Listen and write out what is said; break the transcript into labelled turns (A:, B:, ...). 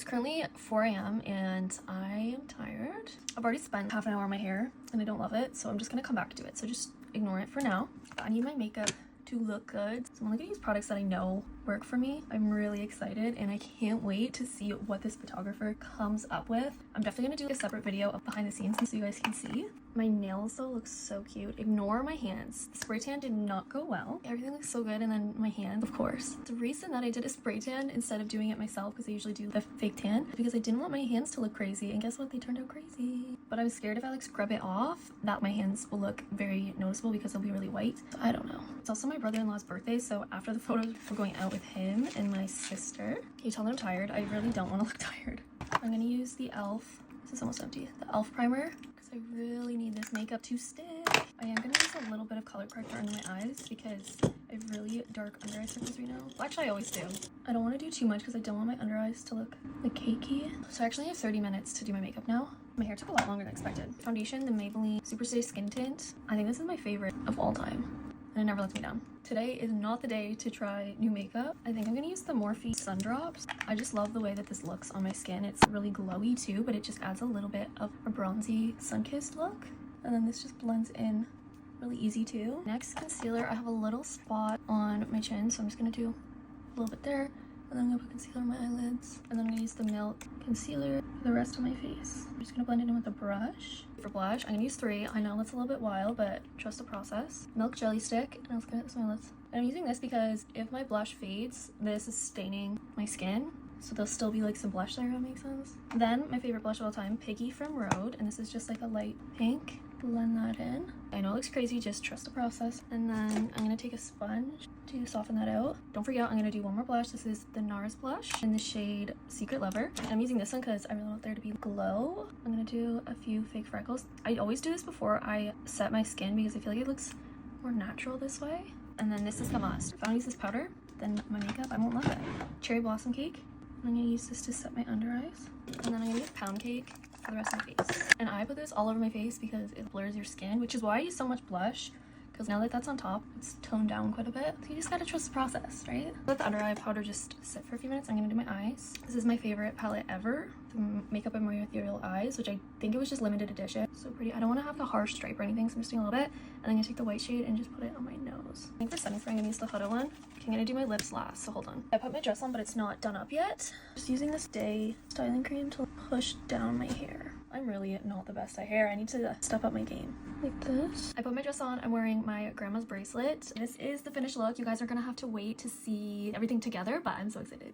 A: currently 4 a.m. and I am tired. I've already spent half an hour on my hair and I don't love it, so I'm just gonna come back to it. So just ignore it for now. I need my makeup to look good, so I'm only gonna use products that I know work for me. I'm really excited and I can't wait to see what this photographer comes up with. I'm definitely gonna do a separate video of behind the scenes so you guys can see. My nails though look so cute. Ignore my hands. The spray tan did not go well. Everything looks so good, and then my hands, of course. The reason that I did a spray tan instead of doing it myself, because I usually do the fake tan, because I didn't want my hands to look crazy, and guess what? They turned out crazy. But I was scared if I like scrub it off that my hands will look very noticeable because they'll be really white. So I don't know. It's also my brother-in-law's birthday, so after the photos, we're going out with him and my sister. Can you tell that I'm tired? I really don't want to look tired. I'm gonna use the e.l.f. This is almost empty. The e.l.f. primer. I really need this makeup to stick. I am going to use a little bit of color corrector under my eyes because I have really dark under eye circles right now. Well, actually, I always do. I don't want to do too much because I don't want my under eyes to look like cakey. So I actually have 30 minutes to do my makeup now. My hair took a lot longer than expected. Foundation, the Maybelline Superstay Skin Tint. I think this is my favorite of all time. And it never lets me down. Today is not the day to try new makeup. I think I'm gonna use the Morphe Sun Drops. I just love the way that this looks on my skin. It's really glowy too, but it just adds a little bit of a bronzy sun-kissed look. And then this just blends in really easy too. Next, concealer. I have a little spot on my chin, so I'm just gonna do a little bit there. And then I'm gonna put concealer on my eyelids. And then I'm gonna use the Milk concealer for the rest of my face. I'm just gonna blend it in with a brush. For blush, I'm gonna use 3. I know that's a little bit wild, but trust the process. Milk jelly stick, and I was gonna get this on my lips. And I'm using this because if my blush fades, this is staining my skin. So there'll still be like some blush there, if that makes sense. Then my favorite blush of all time, Piggy from Rhode, and this is just like a light pink. Blend that in. I know it looks crazy, just trust the process. And then I'm gonna take a sponge to soften that out. Don't forget, I'm gonna do one more blush. This is the NARS blush in the shade Secret Lover. And I'm using this one because I really want there to be glow. I'm gonna do a few fake freckles. I always do this before I set my skin because I feel like it looks more natural this way. And then this is the must. If I don't use this powder, then my makeup, I won't love it. Cherry Blossom Cake. I'm gonna use this to set my under eyes. And then I'm gonna use Pound Cake for the rest of my face. And I put this all over my face because it blurs your skin, which is why I use so much blush, because now that that's on top, it's toned down quite a bit. So you just gotta trust the process, right? Let the under eye powder just sit for a few minutes. I'm gonna do my eyes. This is my favorite palette ever, the Makeup and More Ethereal Eyes, which I think it was just limited edition. So pretty. I don't want to have the harsh stripe or anything, so I'm just doing a little bit. And I'm gonna take the white shade and just put it on my nose. I think for setting spray, I'm gonna use the Huda one. Okay, I'm gonna do my lips last, so hold on. I put my dress on, but it's not done up yet. Just using this Day styling cream to push down my hair. I'm really not the best at hair. I need to step up my game. Like this. I put my dress on. I'm wearing my grandma's bracelet. This is the finished look. You guys are gonna have to wait to see everything together, but I'm so excited.